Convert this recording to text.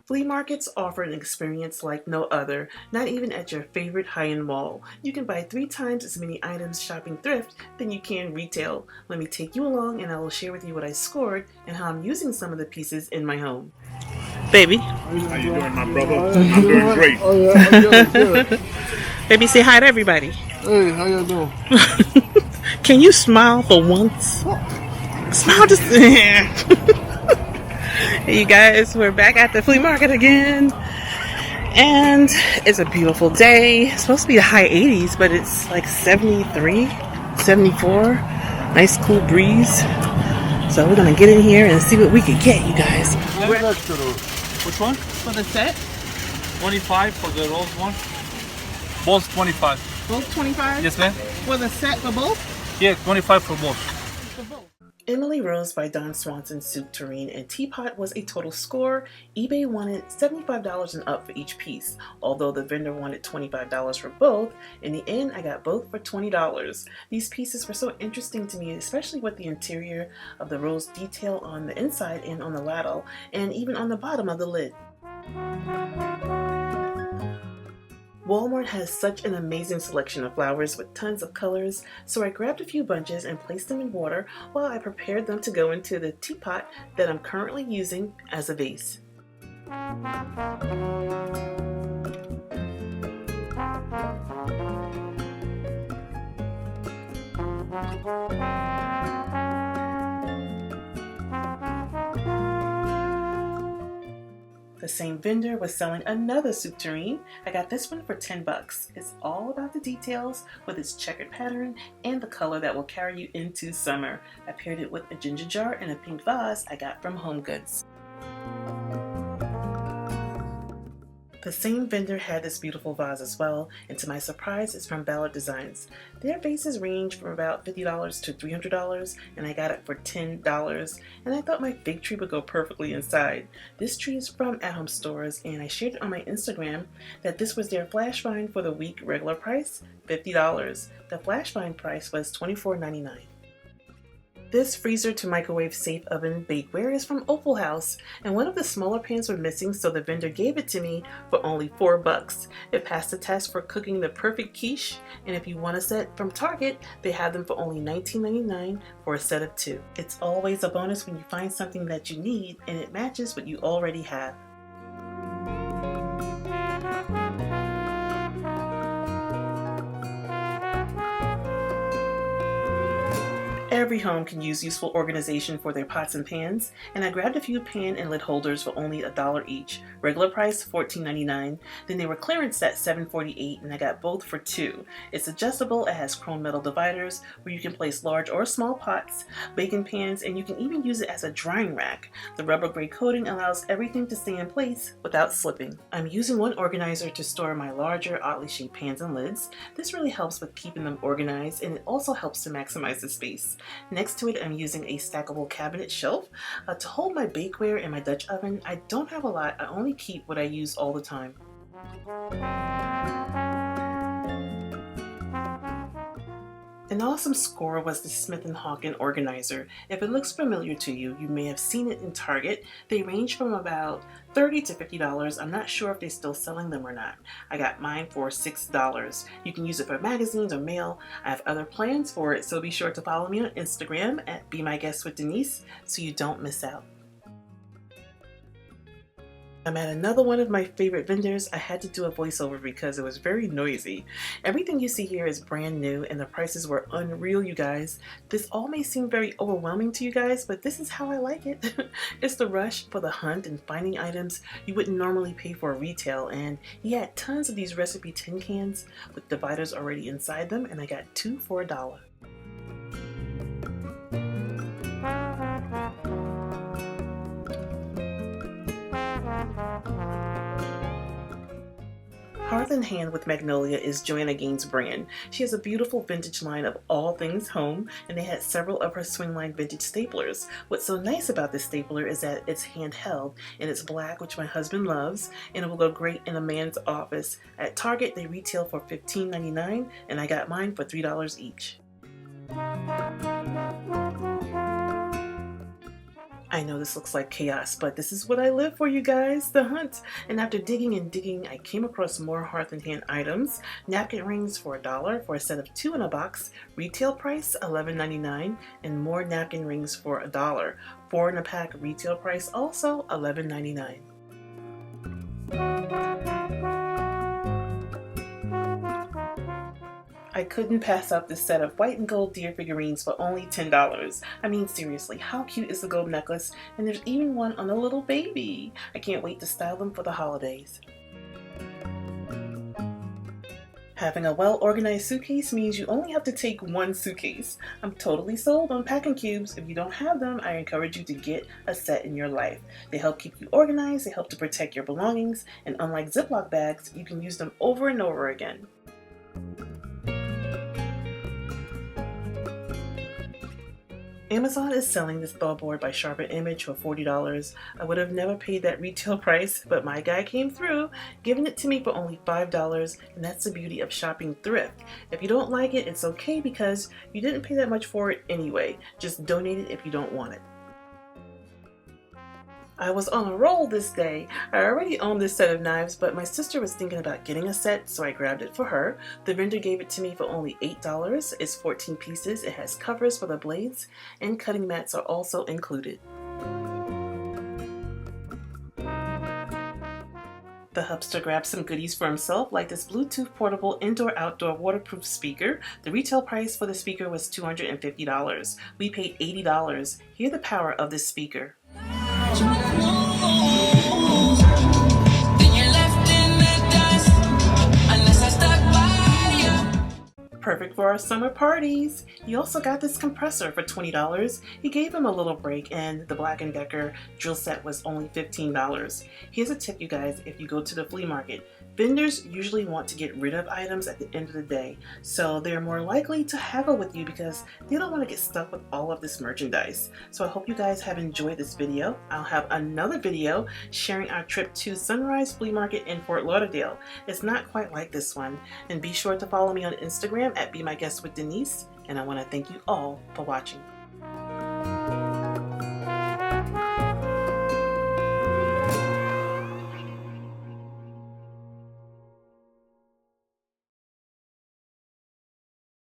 Flea markets offer an experience like no other, not even at your favorite high-end mall. You can buy 3 times as many items shopping thrift than you can retail. Let me take you along and I will share with you what I scored and how I'm using some of the pieces in my home. Baby. How you doing, my brother? I'm doing great. Oh yeah, good, good. Baby, say hi to everybody. Hey, how y'all doing? Can you smile for once? Smile just... Hey you guys, we're back at the flea market again. And it's a beautiful day. It's supposed to be the high 80s, but it's like 73, 74. Nice cool breeze. So we're gonna get in here and see what we can get, you guys. Which one? For the set? 25 for the rose one. Both 25. Both 25? Yes, ma'am. For the set for both? Yeah, 25 for both. Emily Rose by Don Swanson Soup Tureen and Teapot was a total score. eBay wanted $75 and up for each piece, although the vendor wanted $25 for both. In the end, I got both for $20. These pieces were so interesting to me, especially with the interior of the rose detail on the inside and on the ladle, and even on the bottom of the lid. Walmart has such an amazing selection of flowers with tons of colors, so I grabbed a few bunches and placed them in water while I prepared them to go into the teapot that I'm currently using as a vase. The same vendor was selling another soup tureen. I got this one for 10 bucks. It's all about the details with its checkered pattern and the color that will carry you into summer. I paired it with a ginger jar and a pink vase I got from Home Goods. The same vendor had this beautiful vase as well, and to my surprise, it's from Ballard Designs. Their vases range from about $50 to $300, and I got it for $10, and I thought my fig tree would go perfectly inside. This tree is from At Home Stores, and I shared it on my Instagram that this was their flash find for the week. Regular price, $50. The flash find price was $24.99. This freezer to microwave safe oven bakeware is from Opal House, and one of the smaller pans were missing, so the vendor gave it to me for only 4 bucks. It passed the test for cooking the perfect quiche, and if you want a set from Target, they have them for only $19.99 for a set of 2. It's always a bonus when you find something that you need and it matches what you already have. Every home can use useful organization for their pots and pans, and I grabbed a few pan and lid holders for only $1 each. Regular price $14.99. Then they were clearance at $7.48, and I got both for 2. It's adjustable. It has chrome metal dividers where you can place large or small pots, baking pans, and you can even use it as a drying rack. The rubber gray coating allows everything to stay in place without slipping. I'm using one organizer to store my larger, oddly shaped pans and lids. This really helps with keeping them organized, and it also helps to maximize the space. Next to it, I'm using a stackable cabinet shelf to hold my bakeware and my Dutch oven. I don't have a lot. I only keep what I use all the time. An awesome score was the Smith & Hawken organizer. If it looks familiar to you, you may have seen it in Target. They range from about $30 to $50. I'm not sure if they're still selling them or not. I got mine for $6. You can use it for magazines or mail. I have other plans for it, so be sure to follow me on Instagram at Be My Guest with Denise so you don't miss out. I'm at another one of my favorite vendors. I had to do a voiceover because it was very noisy. Everything you see here is brand new and the prices were unreal, you guys. This all may seem very overwhelming to you guys, but this is how I like it. It's the rush for the hunt and finding items you wouldn't normally pay for retail, and he had tons of these recipe tin cans with dividers already inside them, and I got 2 for $1. Hearth in Hand with Magnolia is Joanna Gaines' brand. She has a beautiful vintage line of all things home, and they had several of her swingline vintage staplers. What's so nice about this stapler is that it's handheld, and it's black, which my husband loves, and it will go great in a man's office. At Target, they retail for $15.99, and I got mine for $3 each. I know this looks like chaos, but this is what I live for, you guys, the hunt. And after digging and digging, I came across more Hearth and Hand items. Napkin rings for $1 for a set of 2 in a box, retail price $11.99, and more napkin rings for $1, 4 in a pack, retail price also $11.99. I couldn't pass up this set of white and gold deer figurines for only $10. I mean, seriously, how cute is the gold necklace? And there's even one on a little baby. I can't wait to style them for the holidays. Having a well-organized suitcase means you only have to take one suitcase. I'm totally sold on packing cubes. If you don't have them, I encourage you to get a set in your life. They help keep you organized, they help to protect your belongings, and unlike Ziploc bags, you can use them over and over again. Amazon is selling this billboard by Sharper Image for $40. I would have never paid that retail price, but my guy came through, giving it to me for only $5, and that's the beauty of shopping thrift. If you don't like it, it's okay because you didn't pay that much for it anyway. Just donate it if you don't want it. I was on a roll this day. I already owned this set of knives, but my sister was thinking about getting a set, so I grabbed it for her. The vendor gave it to me for only $8. It's 14 pieces, it has covers for the blades, and cutting mats are also included. The hubster grabbed some goodies for himself, like this Bluetooth portable indoor-outdoor waterproof speaker. The retail price for the speaker was $250. We paid $80. Hear the power of this speaker. Perfect for our summer parties. He also got this compressor for $20. He gave him a little break, and the Black & Decker drill set was only $15. Here's a tip, you guys, if you go to the flea market. Vendors usually want to get rid of items at the end of the day, so they're more likely to haggle with you because they don't want to get stuck with all of this merchandise. So I hope you guys have enjoyed this video. I'll have another video sharing our trip to Sunrise Flea Market in Fort Lauderdale. It's not quite like this one. And be sure to follow me on Instagram at Be My Guest with Denise. And I want to thank you all for watching.